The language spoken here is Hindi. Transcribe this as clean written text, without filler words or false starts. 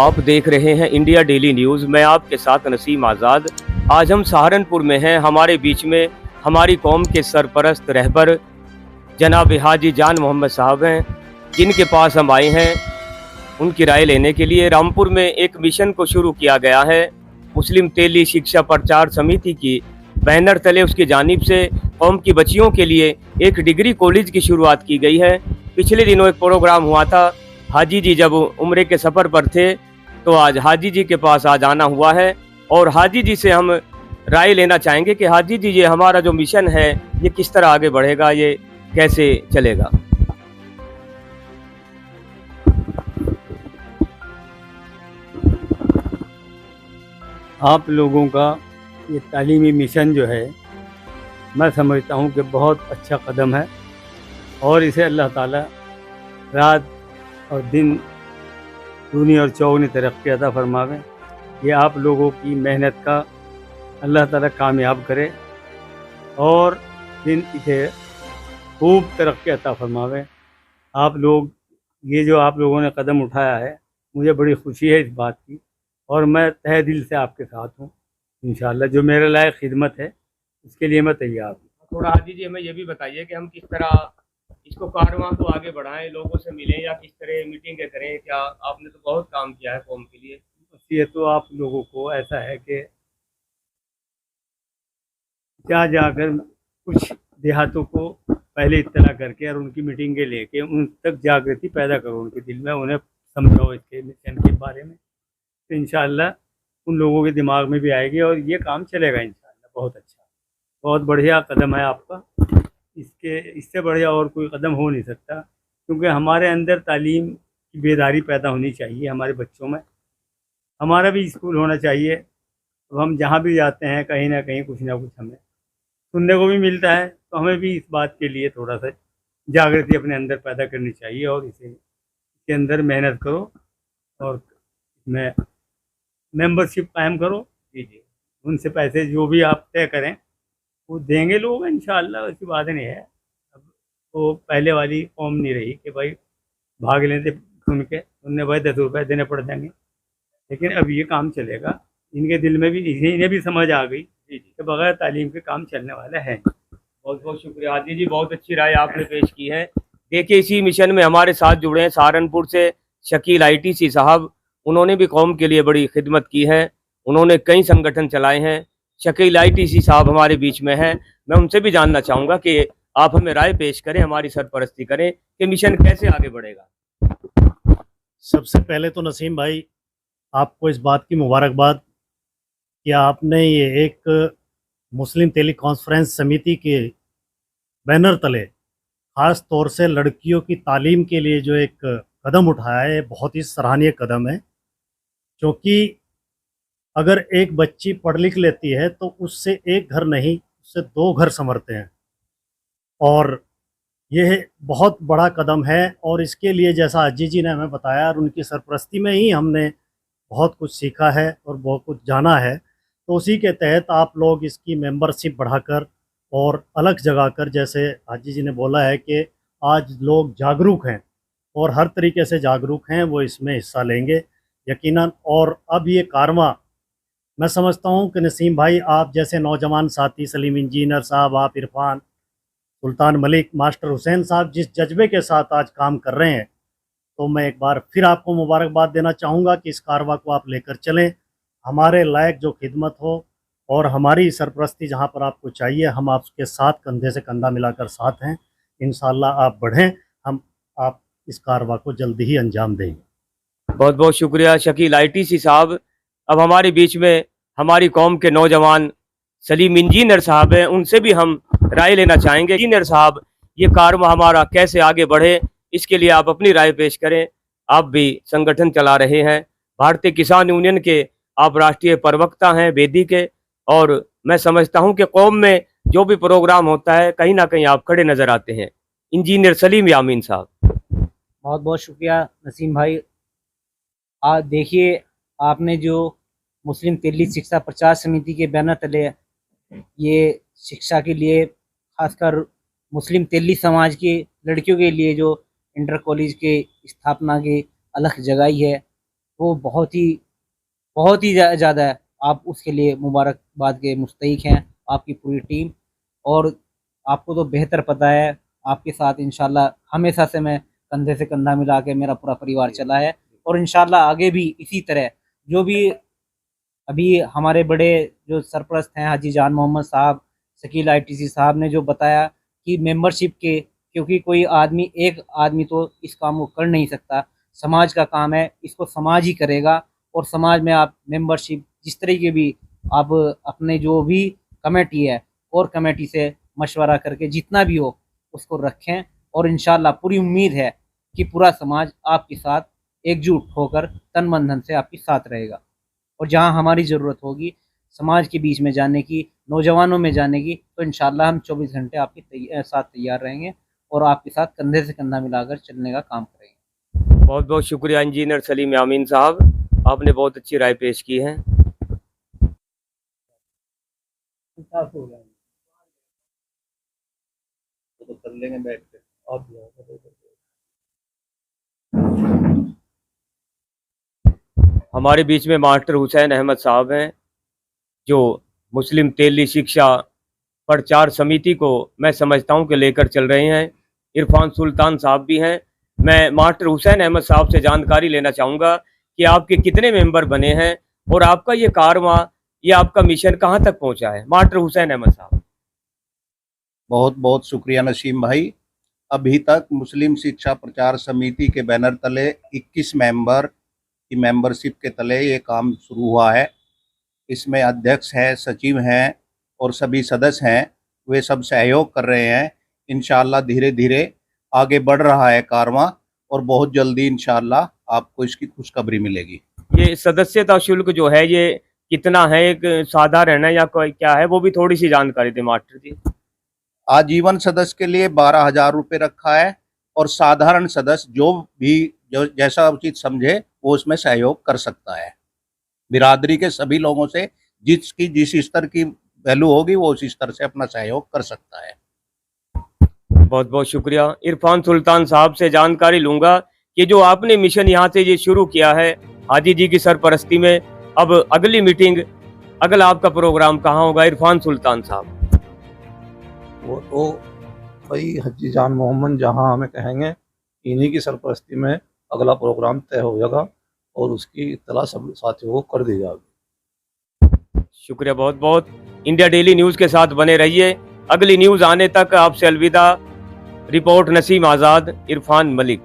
आप देख रहे हैं इंडिया डेली न्यूज़। मैं आपके साथ नसीम आज़ाद। आज हम सहारनपुर में हैं। हमारे बीच में हमारी कौम के सरपरस्त रहबर जनाब हाजी जान मोहम्मद साहब हैं, जिनके पास हम आए हैं उनकी राय लेने के लिए। रामपुर में एक मिशन को शुरू किया गया है। मुस्लिम तेली शिक्षा प्रचार समिति की बैनर तले उसकी जानिब से कौम की बच्चियों के लिए एक डिग्री कॉलेज की शुरुआत की गई है। पिछले दिनों एक प्रोग्राम हुआ था। हाजी जी जब उम्रे के सफ़र पर थे तो आज हाजी जी के पास आज आना हुआ है और हाजी जी से हम राय लेना चाहेंगे कि हाजी जी ये हमारा जो मिशन है ये किस तरह आगे बढ़ेगा, ये कैसे चलेगा। आप लोगों का ये तालीमी मिशन जो है, मैं समझता हूँ कि बहुत अच्छा कदम है और इसे अल्लाह ताला रात और दिन दूनी और चौगुनी तरक्की अता फरमावे। ये आप लोगों की मेहनत का अल्लाह ताला कामयाब करे और दिन इसे खूब तरक्की अता फरमावे। आप लोग ये जो आप लोगों ने कदम उठाया है, मुझे बड़ी खुशी है इस बात की और मैं तहे दिल से आपके साथ हूँ। इंशाअल्लाह जो मेरे लायक खिदमत है उसके लिए मैं तैयार हूँ। थोड़ा हाजी जी हमें ये भी बताइए कि हम किस तरह इसको कारवां को आगे बढ़ाएं, लोगों से मिलें या किस तरह मीटिंगें करें। क्या आपने तो बहुत काम किया है कौम के लिए। बस ये तो आप लोगों को ऐसा है कि जहाँ जाकर कुछ देहातों को पहले इत्तला करके और उनकी मीटिंगें लेके उन तक जागृति पैदा करो उनके दिल में, उन्हें समझाओ इसके मिशन के बारे में, तो इंशाअल्लाह उन लोगों के दिमाग में भी आएगी और ये काम चलेगा इंशाअल्लाह। बहुत अच्छा, बहुत बढ़िया कदम है आपका। इससे बढ़िया और कोई कदम हो नहीं सकता, क्योंकि हमारे अंदर तालीम की बेदारी पैदा होनी चाहिए हमारे बच्चों में। हमारा भी स्कूल होना चाहिए। तो हम जहाँ भी जाते हैं कहीं ना कहीं कुछ ना कुछ हमें सुनने को भी मिलता है, तो हमें भी इस बात के लिए थोड़ा सा जागृति अपने अंदर पैदा करनी चाहिए और इसे इसके अंदर मेहनत करो और इसमें मेंबरशिप कायम करो। जी जी, उनसे पैसे जो भी आप तय करें वो देंगे लोग इंशाअल्लाह, ऐसी बात नहीं है। अब वो पहले वाली कौम नहीं रही कि भाई भाग लेते सुन के, उनने भाई 10 रुपये देने पड़ जाएंगे, लेकिन अब ये काम चलेगा। इनके दिल में भी, इन्हें भी समझ आ गई जी जी कि बगैर तालीम के काम चलने वाला है। बहुत बहुत शुक्रिया हाजी जी, बहुत अच्छी राय आपने पेश की है। देखिए इसी मिशन में हमारे साथ जुड़े हैं सहारनपुर से शकील ITC साहब। उन्होंने भी कौम के लिए बड़ी खिदमत की है, उन्होंने कई संगठन चलाए हैं। शकील ITC साहब हमारे बीच में हैं। मैं उनसे भी जानना चाहूँगा कि आप हमें राय पेश करें, हमारी सरपरस्ती करें कि मिशन कैसे आगे बढ़ेगा। सबसे पहले तो नसीम भाई, आपको इस बात की मुबारकबाद कि आपने ये एक मुस्लिम तेली कॉन्फ्रेंस समिति के बैनर तले ख़ास तौर से लड़कियों की तालीम के लिए जो एक कदम उठाया है, बहुत ही सराहनीय कदम है। क्योंकि अगर एक बच्ची पढ़ लिख लेती है तो उससे एक घर नहीं, उससे 2 घर संवरते हैं और यह बहुत बड़ा कदम है। और इसके लिए जैसा अजी जी ने हमें बताया और उनकी सरपरस्ती में ही हमने बहुत कुछ सीखा है और बहुत कुछ जाना है। तो उसी के तहत आप लोग इसकी मेंबरशिप बढ़ाकर और अलग जगह कर, जैसे हाजी जी ने बोला है कि आज लोग जागरूक हैं और हर तरीके से जागरूक हैं, वो इसमें हिस्सा लेंगे यकीनन। और अब ये कारवां, मैं समझता हूँ कि नसीम भाई, आप जैसे नौजवान साथी सलीम इंजीनियर साहब, आप इरफान, सुल्तान मलिक, मास्टर हुसैन साहब जिस जज्बे के साथ आज काम कर रहे हैं, तो मैं एक बार फिर आपको मुबारकबाद देना चाहूँगा कि इस कारवां को आप लेकर चलें। हमारे लायक जो खिदमत हो और हमारी सरपरस्ती जहाँ पर आपको चाहिए, हम आपके साथ कंधे से कंधा मिलाकर साथ हैं। इंशाअल्लाह आप बढ़ें, आप इस कारवां को जल्दी ही अंजाम देंगे। बहुत बहुत शुक्रिया शकील ITC साहब। अब हमारे बीच में हमारी कौम के नौजवान सलीम इंजीनियर साहब हैं, उनसे भी हम राय लेना चाहेंगे। इंजीनियर साहब, ये कारवां हमारा कैसे आगे बढ़े, इसके लिए आप अपनी राय पेश करें। आप भी संगठन चला रहे हैं, भारतीय किसान यूनियन के आप राष्ट्रीय प्रवक्ता हैं बेदी के, और मैं समझता हूं कि कौम में जो भी प्रोग्राम होता है कहीं ना कहीं आप खड़े नज़र आते हैं। इंजीनियर सलीम यामीन साहब। बहुत बहुत शुक्रिया नसीम भाई। आज देखिए, आपने जो मुस्लिम तेली शिक्षा प्रचार समिति के बैनर तले ये शिक्षा के लिए, खासकर मुस्लिम तेली समाज की लड़कियों के लिए जो इंटर कॉलेज के स्थापना की अलख जगाई है, वो बहुत ही ज़्यादा है। आप उसके लिए मुबारकबाद के मुस्तहिक हैं, आपकी पूरी टीम। और आपको तो बेहतर पता है, आपके साथ इंशाल्लाह हमेशा से मैं कंधे से कंधा मिला के मेरा पूरा परिवार चला है, और इंशाल्लाह आगे भी इसी तरह जो भी अभी हमारे बड़े जो सरपरस्त हैं हाजी जान मोहम्मद साहब, शकील आईटीसी साहब ने जो बताया कि मेंबरशिप के, क्योंकि कोई आदमी, एक आदमी तो इस काम को कर नहीं सकता, समाज का काम है, इसको समाज ही करेगा। और समाज में आप मेंबरशिप जिस तरीके भी आप अपने जो भी कमेटी है और कमेटी से मशवरा करके जितना भी हो उसको रखें, और इंशाल्लाह पूरी उम्मीद है कि पूरा समाज आपके साथ एकजुट होकर तन मन धन से आपके साथ रहेगा। और जहां हमारी ज़रूरत होगी समाज के बीच में जाने की, नौजवानों में जाने की, तो इंशाल्लाह हम 24 घंटे आपके साथ तैयार रहेंगे और आपके साथ कंधे से कंधा मिलाकर चलने का काम करेंगे। बहुत बहुत शुक्रिया इंजीनियर सलीम यामीन साहब, आपने बहुत अच्छी राय पेश की है। तो कर लेंगे बैठ के। हमारे बीच में मास्टर हुसैन अहमद साहब हैं, जो मुस्लिम तेली शिक्षा प्रचार समिति को मैं समझता हूं कि लेकर चल रहे हैं। इरफान सुल्तान साहब भी हैं। मैं मास्टर हुसैन अहमद साहब से जानकारी लेना चाहूँगा कि आपके कितने मेंबर बने हैं और आपका ये कारवां, ये आपका मिशन कहाँ तक पहुँचा है। मास्टर हुसैन अहमद साहब। बहुत बहुत शुक्रिया नसीम भाई। अभी तक मुस्लिम शिक्षा प्रचार समिति के बैनर तले 21 मेंबर की मेंबरशिप के तले ये काम शुरू हुआ है। इसमें अध्यक्ष हैं, सचिव हैं और सभी सदस्य हैं, वे सब सहयोग कर रहे हैं। इंशाअल्लाह धीरे धीरे आगे बढ़ रहा है कारवां और बहुत जल्दी इंशाअल्लाह आपको इसकी खुशखबरी मिलेगी। ये सदस्यता शुल्क जो है ये कितना है, एक साधारण है या कोई क्या है, वो भी थोड़ी सी जानकारी दें मास्टर जी। आजीवन सदस्य के लिए 12,000 रुपये रखा है और साधारण सदस्य जो जैसा उचित समझे वो उसमें सहयोग कर सकता है। बिरादरी के सभी लोगों से जिसकी जिस स्तर की वैल्यू होगी वो उस स्तर से अपना सहयोग कर सकता है। बहुत बहुत शुक्रिया। इरफान सुल्तान साहब से जानकारी लूंगा कि जो आपने मिशन यहाँ से ये शुरू किया है हाजी जी की सरपरस्ती में, अब अगली मीटिंग, अगला आपका प्रोग्राम कहाँ होगा इरफान सुल्तान साहब? वो तो भाई हाजी जान मोहम्मद जहां हमें कहेंगे इन्हीं की सरपरस्ती में अगला प्रोग्राम तय हो जाएगा और उसकी इत्तला सब साथियों को कर दी जाएगी। शुक्रिया बहुत बहुत। इंडिया डेली न्यूज़ के साथ बने रहिए। अगली न्यूज़ आने तक आपसे अलविदा। रिपोर्ट नसीम आज़ाद, इरफान मलिक।